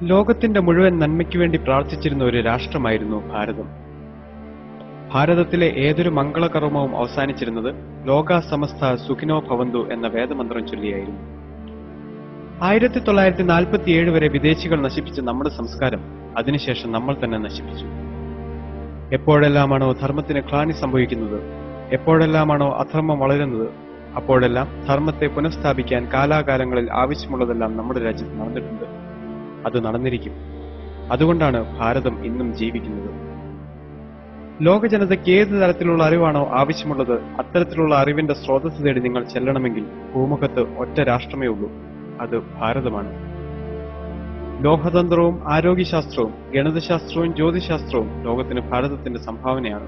ലോകത്തിന്റെ മുഴുവൻ നന്മയ്ക്കു വേണ്ടി പ്രാർത്ഥിച്ചിരുന്ന ഒരു രാഷ്ട്രമായിരുന്നു ഭാരതം. ഭാരതത്തിലെ ഏതൊരു മംഗളകർമ്മവും അവസാനിച്ചിരുന്നത് ലോകാ സമസ്ത സുഖിനോ ഭവന്തു എന്ന വേദമന്ത്രം ചൊല്ലിയായിരുന്നു. 1947 വരെ വിദേശികൾ നശിപ്പിച്ച നമ്മുടെ സംസ്കാരം അതിനുശേഷം നമ്മൾ തന്നെ നശിപ്പിച്ചു. എപ്പോഴെല്ലാമാണോ ധർമ്മത്തിന് ഗ്ലാനി സംഭവിക്കുന്നത്, എപ്പോഴെല്ലാമാണോ അധർമ്മം വളരുന്നത്, അപ്പോഴെല്ലാം ധർമ്മത്തെ പുനഃസ്ഥാപിക്കാൻ കാലാകാലങ്ങളിൽ ആവശ്യമുള്ളതെല്ലാം നമ്മുടെ രാജ്യത്ത് നടന്നിട്ടുണ്ട്. അത് നടന്നിരിക്കും. അതുകൊണ്ടാണ് ഭാരതം ഇന്നും ജീവിക്കുന്നത്. ലോക ജനതയ്ക്ക് ഏത് തരത്തിലുള്ള അറിവാണോ ആവശ്യമുള്ളത്, അത്തരത്തിലുള്ള അറിവിന്റെ സ്രോതസ് തേടി നിങ്ങൾ ചെല്ലണമെങ്കിൽ ഭൂമുഖത്ത് ഒറ്റ രാഷ്ട്രമേ ഉള്ളൂ, അത് ഭാരതമാണ്. ലോകതന്ത്രവും ആരോഗ്യശാസ്ത്രവും ഗണിതശാസ്ത്രവും ജ്യോതിശാസ്ത്രവും ലോകത്തിന് ഭാരതത്തിന്റെ സംഭാവനയാണ്.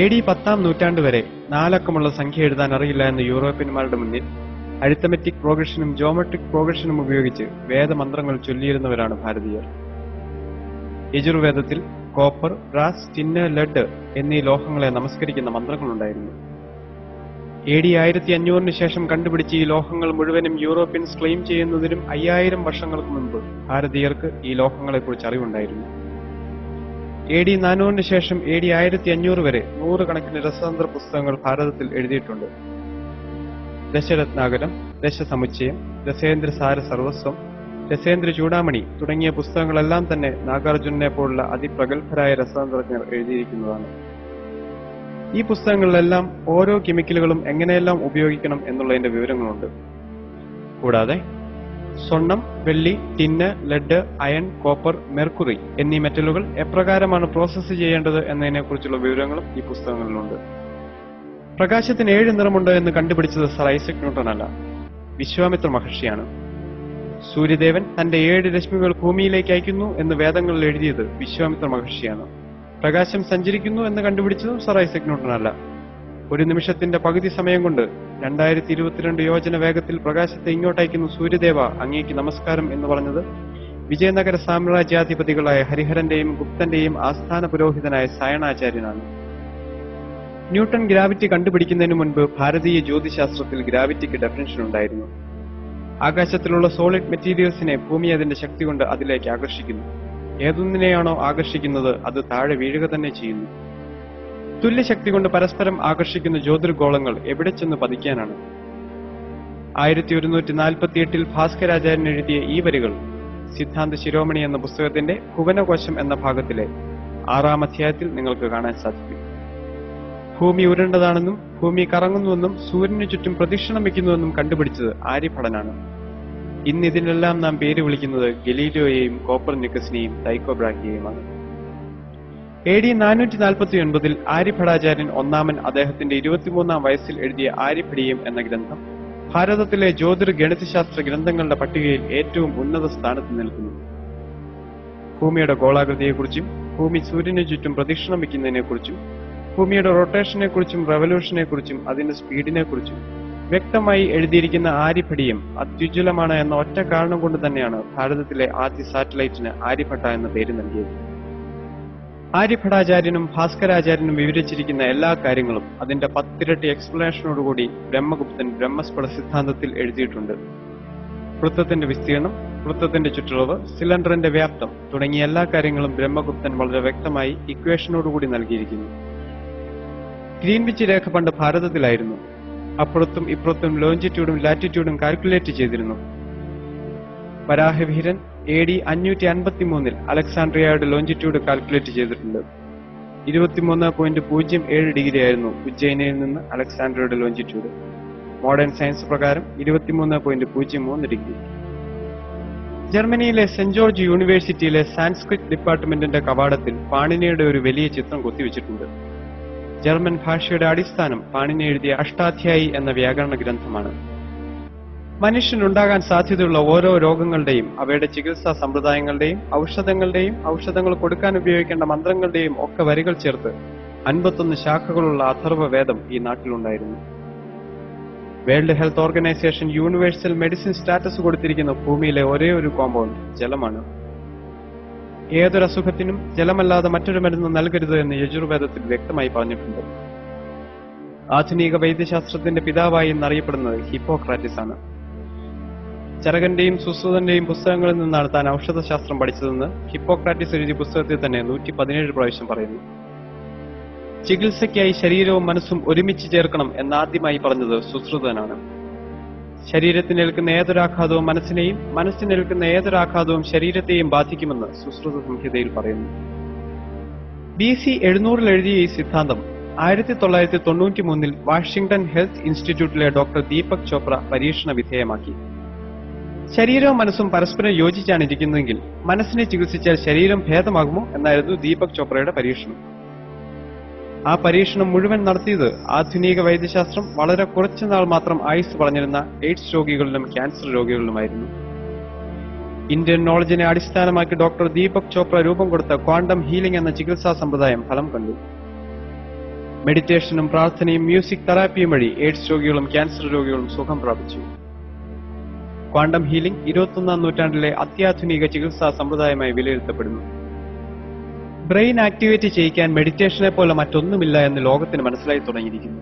AD 10-ാം നൂറ്റാണ്ട് വരെ 4 അക്കമുള്ള സംഖ്യ എഴുതാൻ അറിയില്ല എന്ന യൂറോപ്യന്മാരുടെ മുന്നിൽ അരിത്തമെറ്റിക് പ്രോഗ്രഷനും ജോമെട്രിക് പ്രോഗ്രഷനും ഉപയോഗിച്ച് വേദമന്ത്രങ്ങൾ ചൊല്ലിയിരുന്നവരാണ് ഭാരതീയർ. യജുർവേദത്തിൽ കോപ്പർ, ബ്രാസ്, ടിന്ന്, ലെഡ് എന്നീ ലോഹങ്ങളെ നമസ്കരിക്കുന്ന മന്ത്രങ്ങളുണ്ടായിരുന്നു. AD 1500 ശേഷം കണ്ടുപിടിച്ച ഈ ലോഹങ്ങൾ മുഴുവനും യൂറോപ്യൻസ് ക്ലെയിം ചെയ്യുന്നതിനും 5000 വർഷങ്ങൾക്ക് മുൻപ് ഭാരതീയർക്ക് ഈ ലോഹങ്ങളെക്കുറിച്ച് അറിവുണ്ടായിരുന്നു. AD 400 ശേഷം AD 1500 വരെ 100 കണക്കിന് രസതന്ത്ര പുസ്തകങ്ങൾ ഭാരതത്തിൽ എഴുതിയിട്ടുണ്ട്. ദശരത്നാകരം, ദശസമുച്ചയം, രസേന്ദ്രസാര സർവസ്വം, രസേന്ദ്ര ചൂടാമണി തുടങ്ങിയ പുസ്തകങ്ങളെല്ലാം തന്നെ നാഗാർജുനനെ പോലുള്ള അതിപ്രഗത്ഭരായ രസതന്ത്രജ്ഞർ എഴുതിയിരിക്കുന്നതാണ്. ഈ പുസ്തകങ്ങളിലെല്ലാം ഓരോ കെമിക്കലുകളും എങ്ങനെയെല്ലാം ഉപയോഗിക്കണം എന്നുള്ളതിന്റെ വിവരങ്ങളുണ്ട്. കൂടാതെ സ്വർണം, വെള്ളി, tin, lead, iron, copper, mercury എന്നീ മെറ്റലുകൾ എപ്രകാരമാണ് പ്രോസസ്സ് ചെയ്യേണ്ടത് എന്നതിനെക്കുറിച്ചുള്ള വിവരങ്ങളും ഈ പുസ്തകങ്ങളിലുണ്ട്. പ്രകാശത്തിന് 7 നിറമുണ്ട് എന്ന് കണ്ടുപിടിച്ചത് സർ ഐസക് ന്യൂട്ടൺ അല്ല, വിശ്വാമിത്ര മഹർഷിയാണ്. സൂര്യദേവൻ തന്റെ 7 രശ്മികൾ ഭൂമിയിലേക്ക് അയക്കുന്നു എന്ന് വേദങ്ങളിൽ എഴുതിയത് വിശ്വാമിത്ര മഹർഷിയാണ്. പ്രകാശം സഞ്ചരിക്കുന്നു എന്ന് കണ്ടുപിടിച്ചതും സർ ഐസക് ന്യൂട്ടൺ അല്ല. ഒരു നിമിഷത്തിന്റെ പകുതി സമയം കൊണ്ട് 2022 യോജന വേഗത്തിൽ പ്രകാശത്തെ ഇങ്ങോട്ടയക്കുന്ന സൂര്യദേവ അങ്ങേക്ക് നമസ്കാരം എന്ന് പറഞ്ഞത് വിജയനഗര സാമ്രാജ്യാധിപതികളായ ഹരിഹരന്റെയും ഗുപ്തന്റെയും ആസ്ഥാന പുരോഹിതനായ സായണാചാര്യനാണ്. ന്യൂട്ടൺ ഗ്രാവിറ്റി കണ്ടുപിടിക്കുന്നതിന് മുൻപ് ഭാരതീയ ജ്യോതിശാസ്ത്രത്തിൽ ഗ്രാവിറ്റിക്ക് ഡെഫിനിഷൻ ഉണ്ടായിരുന്നു. ആകാശത്തിലുള്ള സോളിഡ് മെറ്റീരിയൽസിനെ ഭൂമി അതിന്റെ ശക്തി കൊണ്ട് അതിലേക്ക് ആകർഷിക്കുന്നു. ഏതൊന്നിനെയാണോ ആകർഷിക്കുന്നത് അത് താഴെ വീഴുക തന്നെ ചെയ്യുന്നു. തുല്യശക്തി കൊണ്ട് പരസ്പരം ആകർഷിക്കുന്ന ജ്യോതിർഗോളങ്ങൾ എവിടെ ചെന്ന് പതിക്കാനാണ്? 1148 ഭാസ്കരാചാര്യൻ എഴുതിയ ഈ വരികൾ സിദ്ധാന്ത ശിരോമണി എന്ന പുസ്തകത്തിന്റെ ഭുവനകോശം എന്ന ഭാഗത്തിലെ 6-ാം അധ്യായത്തിൽ നിങ്ങൾക്ക് കാണാൻ സാധിക്കും. ഭൂമി ഉരുണ്ടതാണെന്നും ഭൂമി കറങ്ങുന്നുവെന്നും സൂര്യനു ചുറ്റും പ്രദക്ഷിണം വയ്ക്കുന്നുവെന്നും കണ്ടുപിടിച്ചത് ആര്യഭടനാണ്. ഇന്ന് ഇതിനെല്ലാം നാം പേര് വിളിക്കുന്നത് ഗലീലിയോയെയും കോപ്പർനിക്കസിനെയും ടൈക്കോ ബ്രാഹിയെയുമാണ്. AD 449 ആര്യഭടാചാര്യൻ ഒന്നാമൻ അദ്ദേഹത്തിന്റെ 23-ാം വയസ്സിൽ എഴുതിയ ആര്യഭടീയം എന്ന ഗ്രന്ഥം ഭാരതത്തിലെ ജ്യോതിർ ഗണിതശാസ്ത്ര ഗ്രന്ഥങ്ങളുടെ പട്ടികയിൽ ഏറ്റവും ഉന്നത സ്ഥാനത്ത് നിൽക്കുന്നു. ഭൂമിയുടെ ഗോളാകൃതിയെക്കുറിച്ചും ഭൂമി സൂര്യനു ചുറ്റും പ്രദക്ഷിണം വയ്ക്കുന്നതിനെക്കുറിച്ചും ഭൂമിയുടെ റൊട്ടേഷനെക്കുറിച്ചും റെവല്യൂഷനെക്കുറിച്ചും അതിന്റെ സ്പീഡിനെക്കുറിച്ചും വ്യക്തമായി എഴുതിയിരിക്കുന്ന ആര്യഭടീയം അത്യുജ്വലമാണ് എന്ന ഒറ്റ കാരണം കൊണ്ട് തന്നെയാണ് ഭാരതത്തിലെ ആദ്യ സാറ്റലൈറ്റിന് ആര്യഭട്ട എന്ന പേര് നൽകിയത്. ആര്യഭടാചാര്യനും ഭാസ്കരാചാര്യനും വിവരിച്ചിരിക്കുന്ന എല്ലാ കാര്യങ്ങളും അതിന്റെ 10 ഇരട്ടി എക്സ്പ്ലനേഷനോടുകൂടി ബ്രഹ്മഗുപ്തൻ ബ്രഹ്മസ്ഫുട സിദ്ധാന്തത്തിൽ എഴുതിയിട്ടുണ്ട്. വൃത്തത്തിന്റെ വിസ്തീർണം, വൃത്തത്തിന്റെ ചുറ്റളവ്, സിലിണ്ടറിന്റെ വ്യാപ്തം തുടങ്ങിയ എല്ലാ കാര്യങ്ങളും ബ്രഹ്മഗുപ്തൻ വളരെ വ്യക്തമായി ഇക്വേഷനോടുകൂടി നൽകിയിരിക്കുന്നു. ഗ്രീൻവിച്ച് രേഖ പണ്ട് ഭാരതത്തിലായിരുന്നു. അപ്പുറത്തും ഇപ്പുറത്തും ലോഞ്ചിറ്റ്യൂഡും ലാറ്റിറ്റ്യൂഡും കാൽക്കുലേറ്റ് ചെയ്തിരുന്നു. വരാഹവീരൻ AD 553 അലക്സാണ്ട്രിയയുടെ ലോഞ്ചിറ്റ്യൂഡ് കാൽക്കുലേറ്റ് ചെയ്തിട്ടുണ്ട്. 23.07 ഡിഗ്രി ആയിരുന്നു ഉജ്ജയിനിൽ നിന്ന് അലക്സാണ്ട്രിയയുടെ ലോഞ്ചിറ്റ്യൂഡ്. മോഡേൺ സയൻസ് പ്രകാരം 23.03 ഡിഗ്രി. ജർമ്മനിയിലെ സെന്റ് ജോർജ് യൂണിവേഴ്സിറ്റിയിലെ സാൻസ്ക്രിറ്റ് ഡിപ്പാർട്ട്മെന്റിന്റെ കവാടത്തിൽ പാണിനിയുടെ ഒരു വലിയ ചിത്രം കൊത്തിവെച്ചിട്ടുണ്ട്. ജർമ്മൻ ഭാഷയുടെ അടിസ്ഥാനം പാണിനി എഴുതിയ അഷ്ടാധ്യായി എന്ന വ്യാകരണ ഗ്രന്ഥമാണ്. മനുഷ്യനുണ്ടാകാൻ സാധ്യതയുള്ള ഓരോ രോഗങ്ങളുടെയും അവയുടെ ചികിത്സാ സമ്പ്രദായങ്ങളുടെയും ഔഷധങ്ങളുടെയും ഔഷധങ്ങൾ കൊടുക്കാൻ ഉപയോഗിക്കേണ്ട മന്ത്രങ്ങളുടെയും ഒക്കെ വരികൾ ചേർത്ത് 51 ശാഖകളുള്ള അഥർവ വേദം ഈ നാട്ടിലുണ്ടായിരുന്നു. World health organization universal medicine status കൊടുത്തിരിക്കുന്ന ഭൂമിയിലെ ഒരേ ഒരു കോമ്പൗണ്ട് ജലമാണ്. ഏതൊരു അസുഖത്തിനും ജലമല്ലാതെ മറ്റൊരു മരുന്ന് നൽകരുത് എന്ന് യജുർവേദത്തിൽ വ്യക്തമായി പറഞ്ഞിട്ടുണ്ട്. ആധുനിക വൈദ്യശാസ്ത്രത്തിന്റെ പിതാവായി എന്നറിയപ്പെടുന്നത് ഹിപ്പോക്രാറ്റിസ് ആണ്. ചരകന്റെയും സുശ്രുതന്റെയും പുസ്തകങ്ങളിൽ നിന്നാണ് താൻ ഔഷധശാസ്ത്രം പഠിച്ചതെന്ന് ഹിപ്പോക്രാറ്റിസ് എഴുതിയ പുസ്തകത്തിൽ തന്നെ 117 പ്രാവശ്യം പറയുന്നു. ചികിത്സയ്ക്കായി ശരീരവും മനസ്സും ഒരുമിച്ച് ചേർക്കണം എന്നാദ്യമായി പറഞ്ഞത് സുശ്രുതനാണ്. ശരീരത്തിനേൽക്കുന്ന ഏതൊരാഘാതവും മനസ്സിനെയും, മനസ്സിനേൽക്കുന്ന ഏതൊരാഘാതവും ശരീരത്തെയും ബാധിക്കുമെന്ന് സുശ്രുത സംഹിതയിൽ പറയുന്നു. BC 700 എഴുതിയ ഈ സിദ്ധാന്തം 1993 വാഷിംഗ്ടൺ ഹെൽത്ത് ഇൻസ്റ്റിറ്റ്യൂട്ടിലെ ഡോക്ടർ ദീപക് ചോപ്ര പരീക്ഷണ വിധേയമാക്കി. ശരീരവും മനസ്സും പരസ്പരം യോജിച്ചാണ് ഇരിക്കുന്നതെങ്കിൽ മനസ്സിനെ ചികിത്സിച്ചാൽ ശരീരം ഭേദമാകുമോ എന്നായിരുന്നു ദീപക് ചോപ്രയുടെ പരീക്ഷണം. ആ പരീക്ഷണം മുഴുവൻ നടത്തിയത് ആധുനിക വൈദ്യശാസ്ത്രം വളരെ കുറച്ചുനാൾ മാത്രം ആയുസ് പറഞ്ഞിരുന്ന എയ്ഡ്സ് രോഗികളിലും ക്യാൻസർ രോഗികളിലുമായിരുന്നു. ഇന്ത്യൻ നോളജിനെ അടിസ്ഥാനമാക്കി ഡോക്ടർ ദീപക് ചോപ്ര രൂപം കൊടുത്ത ക്വാണ്ടം ഹീലിംഗ് എന്ന ചികിത്സാ സമ്പ്രദായം ഫലം കണ്ടു. മെഡിറ്റേഷനും പ്രാർത്ഥനയും മ്യൂസിക് തെറാപ്പിയും വഴി എയ്ഡ്സ് രോഗികളും ക്യാൻസർ രോഗികളും സുഖം പ്രാപിച്ചു. ക്വാണ്ടം ഹീലിംഗ് 21ാം നൂറ്റാണ്ടിലെ അത്യാധുനിക ചികിത്സാ സമ്പ്രദായമായി വിലയിരുത്തപ്പെടുന്നു. ബ്രെയിൻ ആക്ടിവേറ്റ് ചെയ്യിക്കാൻ മെഡിറ്റേഷനെ പോലെ മറ്റൊന്നുമില്ല എന്ന് ലോകത്തിന് മനസ്സിലായി തുടങ്ങിയിരിക്കുന്നു.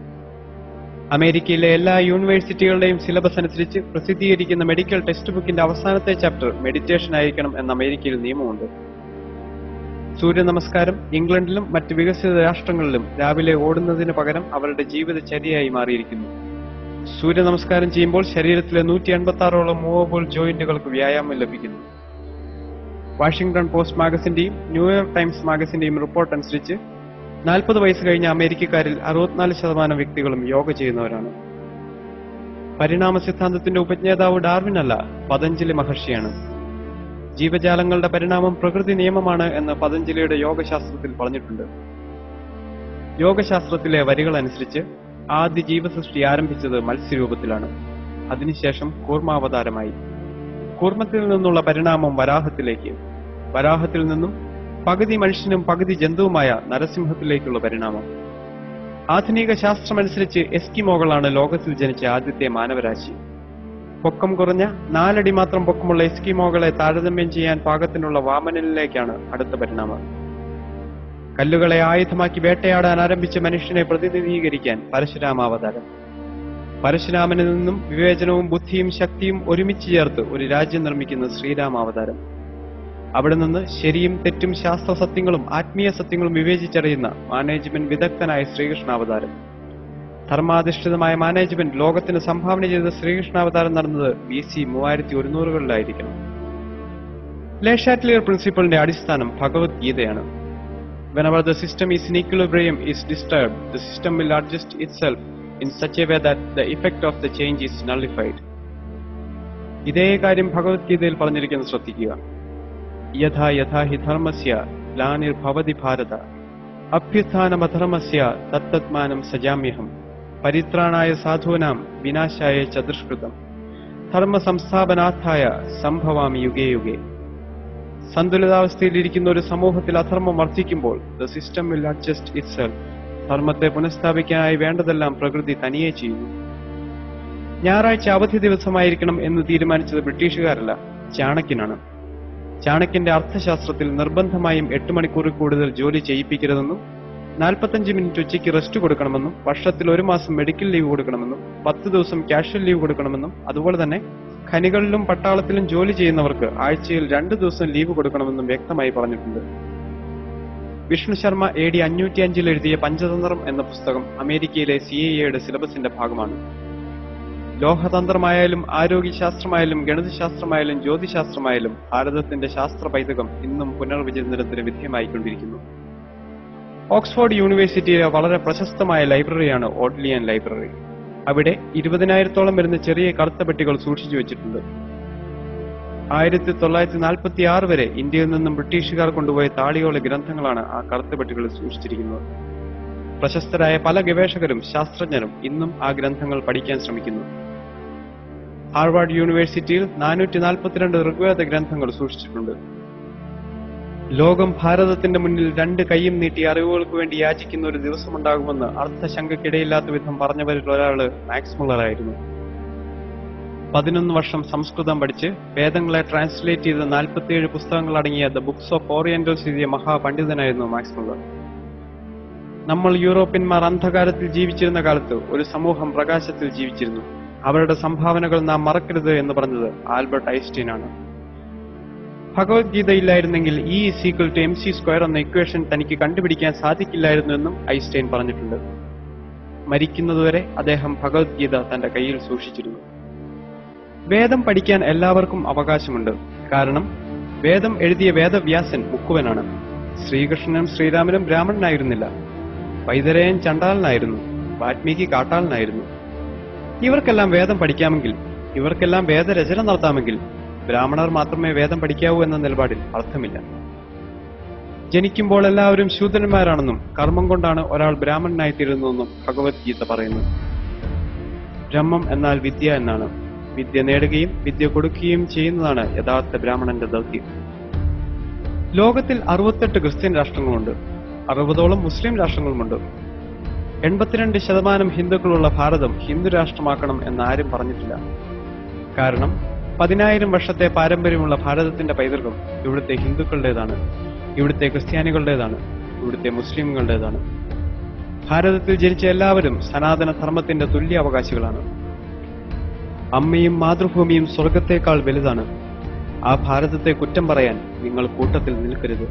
അമേരിക്കയിലെ എല്ലാ യൂണിവേഴ്സിറ്റികളുടെയും സിലബസ് അനുസരിച്ച് പ്രസിദ്ധീകരിക്കുന്ന മെഡിക്കൽ ടെക്സ്റ്റ് ബുക്കിന്റെ അവസാനത്തെ ചാപ്റ്റർ മെഡിറ്റേഷൻ ആയിരിക്കണം എന്ന അമേരിക്കയിൽ നിയമമുണ്ട്. സൂര്യ നമസ്കാരം ഇംഗ്ലണ്ടിലും മറ്റ് വികസിത രാഷ്ട്രങ്ങളിലും രാവിലെ ഓടുന്നതിന് പകരം അവരുടെ ജീവിതചര്യയായി മാറിയിരിക്കുന്നു. സൂര്യ നമസ്കാരം ചെയ്യുമ്പോൾ ശരീരത്തിലെ 186ഓളം മൂവബിൾ ജോയിന്റുകൾക്ക് വ്യായാമം ലഭിക്കുന്നു. വാഷിംഗ്ടൺ പോസ്റ്റ് മാഗസിന്റെയും ന്യൂയോർക്ക് ടൈംസ് മാഗസിന്റെയും റിപ്പോർട്ട് അനുസരിച്ച് 40 വയസ്സ് കഴിഞ്ഞ അമേരിക്കക്കാരിൽ 64% വ്യക്തികളും യോഗ ചെയ്യുന്നവരാണ്. പരിണാമ സിദ്ധാന്തത്തിന്റെ ഉപജ്ഞാതാവ് ഡാർവിൻ അല്ല, പതഞ്ജലി മഹർഷിയാണ്. ജീവജാലങ്ങളുടെ പരിണാമം പ്രകൃതി നിയമമാണ് എന്ന് പതഞ്ജലിയുടെ യോഗശാസ്ത്രത്തിൽ പറഞ്ഞിട്ടുണ്ട്. യോഗശാസ്ത്രത്തിലെ വരികൾ അനുസരിച്ച് ആദ്യ ജീവസൃഷ്ടി ആരംഭിച്ചത് മത്സ്യരൂപത്തിലാണ്. അതിനുശേഷം കൂർമാവതാരമായി. കൂർമ്മത്തിൽ നിന്നുള്ള പരിണാമം വരാഹത്തിലേക്ക്, വരാഹത്തിൽ നിന്നും പകുതി മനുഷ്യനും പകുതി ജന്തുവുമായ നരസിംഹത്തിലേക്കുള്ള പരിണാമം. ആധുനിക ശാസ്ത്രമനുസരിച്ച് എസ്കിമോകളാണ് ലോകത്തിൽ ജനിച്ച ആദ്യത്തെ മാനവരാശി. പൊക്കം കുറഞ്ഞ 4 അടി മാത്രം പൊക്കമുള്ള എസ്കിമോകളെ താരതമ്യം ചെയ്യാൻ പാകത്തിനുള്ള വാമനനിലേക്കാണ് അടുത്ത പരിണാമം. കല്ലുകളെ ആയുധമാക്കി വേട്ടയാടാൻ ആരംഭിച്ച മനുഷ്യനെ പ്രതിനിധീകരിക്കാൻ പരശുരാമാവതാരം. പരശുരാമനിൽ നിന്നും വിവേചനവും ബുദ്ധിയും ശക്തിയും ഒരുമിച്ച് ചേർത്ത് ഒരു രാജ്യം നിർമ്മിക്കുന്ന ശ്രീരാമാവതാരം. അവിടെ നിന്ന് ശരിയും തെറ്റും ശാസ്ത്ര സത്യങ്ങളും ആത്മീയ സത്യങ്ങളും വിവേചിച്ചറിയുന്ന മാനേജ്മെന്റ് വിദഗ്ധനായ ശ്രീകൃഷ്ണാവതാരം. ധർമാധിഷ്ഠിതമായ മാനേജ്മെന്റ് ലോകത്തിന് സംഭാവന ചെയ്ത ശ്രീകൃഷ്ണാവതാരം നടന്നത് BC 3100-കളിലായിരിക്കണം. ലെ ഷാറ്റ്ലിയർ പ്രിൻസിപ്പളിന്റെ അടിസ്ഥാനം ഭഗവത്ഗീതയാണ്. Whenever the system is in equilibrium is disturbed, the system will adjust itself in such a way that the effect of the change is nullified. ഇതേ കാര്യം ഭഗവത്ഗീതയിൽ പറഞ്ഞിരിക്കുന്നത് ശ്രദ്ധിക്കുക. യഥാ യഥാ ഹി ധർമ്മസ്യ ഗ്ലാനിർഭവതി ഭാരത അഭ്യുത്ഥാനമധർമ്മസ്യ തത്തത്മാനം സജാമ്യഹം പരിത്രാണായ സാധൂനാം വിനാശായ ച ദുഷ്കൃതം ധർമ്മ സംസ്ഥാപനാർത്ഥായ സംഭവാമി യുഗേ യുഗേ. സന്തുലിതാവസ്ഥയിലിരിക്കുന്ന ഒരു സമൂഹത്തിൽ അധർമ്മം വർദ്ധിക്കുമ്പോൾ the system will adjust itself. ധർമ്മത്തെ പുനഃസ്ഥാപിക്കാനായി വേണ്ടതെല്ലാം പ്രകൃതി തനിയെ ചെയ്യുന്നു. ഞായറാഴ്ച അവധി ദിവസമായിരിക്കണം എന്ന് തീരുമാനിച്ചത് ബ്രിട്ടീഷുകാരല്ല, ചാണക്യനാണ്. ചാണക്യന്റെ അർത്ഥശാസ്ത്രത്തിൽ നിർബന്ധമായും 8 മണിക്കൂറിൽ കൂടുതൽ ജോലി ചെയ്യിപ്പിക്കരുതെന്നും 45 മിനിറ്റ് ഉച്ചയ്ക്ക് റെസ്റ്റ് കൊടുക്കണമെന്നും വർഷത്തിൽ 1 മാസം മെഡിക്കൽ ലീവ് കൊടുക്കണമെന്നും 10 ദിവസം കാഷ്വൽ ലീവ് കൊടുക്കണമെന്നും അതുപോലെ തന്നെ ഖനികളിലും പട്ടാളത്തിലും ജോലി ചെയ്യുന്നവർക്ക് ആഴ്ചയിൽ 2 ദിവസം ലീവ് കൊടുക്കണമെന്നും വ്യക്തമായി പറഞ്ഞിട്ടുണ്ട്. വിഷ്ണു ശർമ്മ AD 505 എഴുതിയ പഞ്ചതന്ത്രം എന്ന പുസ്തകം അമേരിക്കയിലെ CIA സിലബസിന്റെ ഭാഗമാണ്. ലോഹതന്ത്രമായാലും ആരോഗ്യശാസ്ത്രമായാലും ഗണിതശാസ്ത്രമായാലും ജ്യോതിശാസ്ത്രമായാലും ഭാരതത്തിന്റെ ശാസ്ത്ര പൈതൃകം ഇന്നും പുനർവിചിന്തനത്തിന് വിധേയമായിക്കൊണ്ടിരിക്കുന്നു. ഓക്സ്ഫോർഡ് യൂണിവേഴ്സിറ്റിയിലെ വളരെ പ്രശസ്തമായ ലൈബ്രറിയാണ് ഓഡ്ലിയൻ ലൈബ്രറി. അവിടെ 20,000-ഓളം വരുന്ന ചെറിയ കറുത്ത പെട്ടികൾ സൂക്ഷിച്ചു വെച്ചിട്ടുണ്ട്. 1946 വരെ ഇന്ത്യയിൽ നിന്നും ബ്രിട്ടീഷുകാർ കൊണ്ടുപോയ താളിയോള ഗ്രന്ഥങ്ങളാണ് ആ കറുത്ത പെട്ടികളിൽ സൂക്ഷിച്ചിരിക്കുന്നത്. പ്രശസ്തരായ പല ഗവേഷകരും ശാസ്ത്രജ്ഞരും ഇന്നും ആ ഗ്രന്ഥങ്ങൾ പഠിക്കാൻ ശ്രമിക്കുന്നു. ഹാർവാർഡ് യൂണിവേഴ്സിറ്റിയിൽ 442 ഋഗ്വേദ ഗ്രന്ഥങ്ങൾ സൂക്ഷിച്ചിട്ടുണ്ട്. ലോകം ഭാരതത്തിന്റെ മുന്നിൽ 2 കൈയും നീട്ടി അറിവുകൾക്ക് വേണ്ടി യാചിക്കുന്ന ഒരു ദിവസമുണ്ടാകുമെന്ന് അർത്ഥശങ്കയ്ക്കിടയില്ലാത്ത വിധം പറഞ്ഞവരിൽ ഒരാള് മാക്സ് മുള്ളറായിരുന്നു. 11 വർഷം സംസ്കൃതം പഠിച്ച് വേദങ്ങളെ ട്രാൻസ്ലേറ്റ് ചെയ്ത് 47 പുസ്തകങ്ങൾ അടങ്ങിയ ദ ബുക്സ് ഓഫ് ഓറിയന്റൽസ് എഴുതിയ മഹാപണ്ഡിതനായിരുന്നു മാക്സ് മുള്ളർ. നമ്മൾ യൂറോപ്യന്മാർ അന്ധകാരത്തിൽ ജീവിച്ചിരുന്ന കാലത്ത് ഒരു സമൂഹം പ്രകാശത്തിൽ ജീവിച്ചിരുന്നു. ആ അവരുടെ സംഭാവനകൾ നാം മറക്കരുത് എന്ന് പറഞ്ഞത് ആൽബർട്ട് ഐൻസ്റ്റീൻ ആണ്. ഭഗവത്ഗീതയില്ലായിരുന്നെങ്കിൽ E=mc² എന്ന ഇക്വേഷൻ തനിക്ക് കണ്ടുപിടിക്കാൻ സാധിക്കില്ലായിരുന്നു എന്നും ഐൻസ്റ്റൈൻ പറഞ്ഞിട്ടുണ്ട്. മരിക്കുന്നതുവരെ അദ്ദേഹം ഭഗവത്ഗീത തന്റെ കയ്യിൽ സൂക്ഷിച്ചിരുന്നു. വേദം പഠിക്കാൻ എല്ലാവർക്കും അവകാശമുണ്ട്. കാരണം വേദം എഴുതിയ വേദവ്യാസൻ മുക്കുവനാണ്. ശ്രീകൃഷ്ണനും ശ്രീരാമനും ബ്രാഹ്മണനായിരുന്നില്ല. വൈതരയൻ ചണ്ടാളനായിരുന്നു. വാൽമീകി കാട്ടാളനായിരുന്നു. ഇവർക്കെല്ലാം വേദം പഠിക്കാമെങ്കിൽ, ഇവർക്കെല്ലാം വേദരചന നടത്താമെങ്കിൽ ബ്രാഹ്മണർ മാത്രമേ വേദം പഠിക്കാവൂ എന്ന നിലപാടിൽ അർത്ഥമില്ല. ജനിക്കുമ്പോൾ എല്ലാവരും ശൂദ്രന്മാരാണെന്നും കർമ്മം കൊണ്ടാണ് ഒരാൾ ബ്രാഹ്മണനായിത്തീരുന്നതെന്നും ഭഗവത്ഗീത പറയുന്നു. ബ്രഹ്മം എന്നാൽ വിദ്യ എന്നാണ്. വിദ്യ നേടുകയും വിദ്യ കൊടുക്കുകയും ചെയ്യുന്നതാണ് യഥാർത്ഥ ബ്രാഹ്മണന്റെ ദൗത്യം. ലോകത്തിൽ 68 ക്രിസ്ത്യൻ രാഷ്ട്രങ്ങളുണ്ട്. 60ഓളം മുസ്ലിം രാഷ്ട്രങ്ങളുമുണ്ട്. 82% ഹിന്ദുക്കളുള്ള ഭാരതം ഹിന്ദു രാഷ്ട്രമാക്കണം എന്നാരും പറഞ്ഞിട്ടില്ല. കാരണം 10,000 വർഷത്തെ പാരമ്പര്യമുള്ള ഭാരതത്തിന്റെ പൈതൃകം ഇവിടുത്തെ ഹിന്ദുക്കളുടേതാണ്, ഇവിടുത്തെ ക്രിസ്ത്യാനികളുടേതാണ്, ഇവിടുത്തെ മുസ്ലിമുകളുടേതാണ്. ഭാരതത്തിൽ ജനിച്ച എല്ലാവരും സനാതന ധർമ്മത്തിന്റെ തുല്യ അവകാശികളാണ്. അമ്മയും മാതൃഭൂമിയും സ്വർഗത്തേക്കാൾ വലുതാണ്. ആ ഭാരതത്തെ കുറ്റം പറയാൻ നിങ്ങൾ കൂട്ടത്തിൽ നിൽക്കരുത്.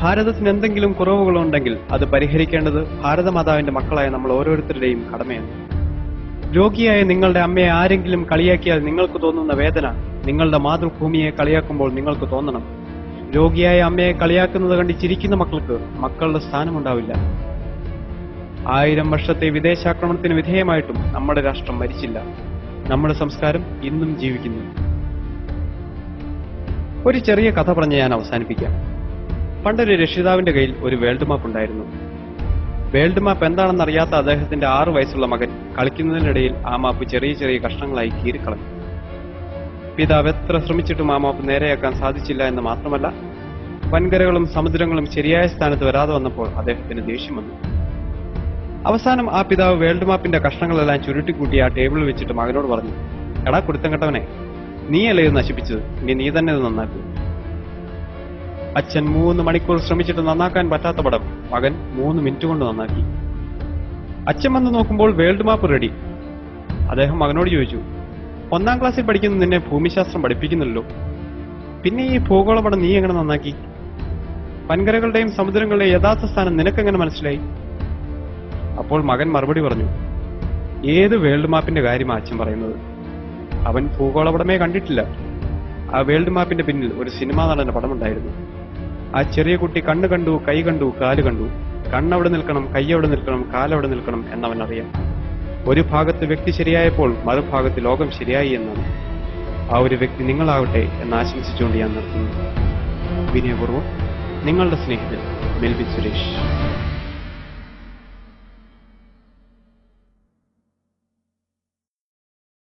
ഭാരതത്തിന് എന്തെങ്കിലും കുറവുകളുണ്ടെങ്കിൽ അത് പരിഹരിക്കേണ്ടത് ഭാരതമാതാവിന്റെ മക്കളായ നമ്മൾ ഓരോരുത്തരുടെയും കടമയാണ്. രോഗിയായ നിങ്ങളുടെ അമ്മയെ ആരെങ്കിലും കളിയാക്കിയാൽ നിങ്ങൾക്ക് തോന്നുന്ന വേദന നിങ്ങളുടെ മാതൃഭൂമിയെ കളിയാക്കുമ്പോൾ നിങ്ങൾക്ക് തോന്നണം. രോഗിയായ അമ്മയെ കളിയാക്കുന്നത് കണ്ട് ചിരിക്കുന്ന മക്കൾക്ക് മക്കളുടെ സ്ഥാനമുണ്ടാവില്ല. 1000 വർഷത്തെ വിദേശാക്രമണത്തിന് വിധേയമായിട്ടും നമ്മുടെ രാഷ്ട്രം മരിച്ചില്ല. നമ്മുടെ സംസ്കാരം ഇന്നും ജീവിക്കുന്നു. ഒരു ചെറിയ കഥ പറഞ്ഞ് ഞാൻ അവസാനിപ്പിക്കാം. പണ്ടൊരു രക്ഷിതാവിന്റെ കയ്യിൽ ഒരു വേൾഡ് മാപ്പ് ഉണ്ടായിരുന്നു. വേൾഡ് മാപ്പ് എന്താണെന്നറിയാത്ത അദ്ദേഹത്തിന്റെ 6 വയസ്സുള്ള മകൻ കളിക്കുന്നതിനിടയിൽ ആ മാപ്പ് ചെറിയ ചെറിയ കഷ്ണങ്ങളായി കീറിക്കളഞ്ഞു. പിതാവ് എത്ര ശ്രമിച്ചിട്ടും ആ മാപ്പ് നേരെയാക്കാൻ സാധിച്ചില്ല എന്ന് മാത്രമല്ല, വൻകരകളും സമുദ്രങ്ങളും ശരിയായ സ്ഥാനത്ത് വരാതെ വന്നപ്പോൾ അദ്ദേഹത്തിന് ദേഷ്യം വന്നു. അവസാനം ആ പിതാവ് വേൾഡ് മാപ്പിന്റെ കഷ്ണങ്ങളെല്ലാം ചുരുട്ടിക്കൂട്ടി ആ ടേബിളിൽ വെച്ചിട്ട് മകനോട് പറഞ്ഞു, എടാ കുടുത്തം കെട്ടവനെ, നീയല്ലേ ഇത് നശിപ്പിച്ചത്, ഇനി നീ തന്നെ ഇത് നന്നാക്കൂ. അച്ഛൻ 3 മണിക്കൂർ ശ്രമിച്ചിട്ട് നന്നാക്കാൻ പറ്റാത്ത പടം മകൻ 3 മിനിറ്റ് കൊണ്ട് നന്നാക്കി. അച്ഛൻ വന്ന് നോക്കുമ്പോൾ വേൾഡ് മാപ്പ് റെഡി. അദ്ദേഹം മകനോട് ചോദിച്ചു, 1ാം ക്ലാസ്സിൽ പഠിക്കുന്ന നിന്നെ ഭൂമിശാസ്ത്രം പഠിപ്പിക്കുന്നില്ലല്ലോ, പിന്നെ ഈ ഭൂഗോളപടം നീ എങ്ങനെ നന്നാക്കി? വൻകരകളുടെയും സമുദ്രങ്ങളുടെയും യഥാർത്ഥ സ്ഥാനം നിനക്കെങ്ങനെ മനസ്സിലായി? അപ്പോൾ മകൻ മറുപടി പറഞ്ഞു, ഏത് വേൾഡ് മാപ്പിന്റെ കാര്യമാണ് അച്ഛൻ പറയുന്നത്? അവൻ ഭൂഗോളപടമേ കണ്ടിട്ടില്ല. ആ വേൾഡ് മാപ്പിന്റെ പിന്നിൽ ഒരു സിനിമാ നടന്റെ പടമുണ്ടായിരുന്നു. ആ ചെറിയ കുട്ടി കണ്ണ് കണ്ടു, കൈ കണ്ടു, കാല് കണ്ടു. കണ്ണവിടെ നിൽക്കണം, കൈയവിടെ നിൽക്കണം, കാലവിടെ നിൽക്കണം എന്നവനറിയാം. ഒരു ഭാഗത്ത് വ്യക്തി ശരിയായപ്പോൾ മറുഭാഗത്ത് ലോകം ശരിയായി എന്നാണ്. ആ ഒരു വ്യക്തി നിങ്ങളാവട്ടെ എന്ന് ആശംസിച്ചുകൊണ്ട് ഞാൻ നിർത്തുന്നു. വിനയപൂർവ്വം നിങ്ങളുടെ സ്നേഹിതൻ മെൽവിൻ സുരേഷ്.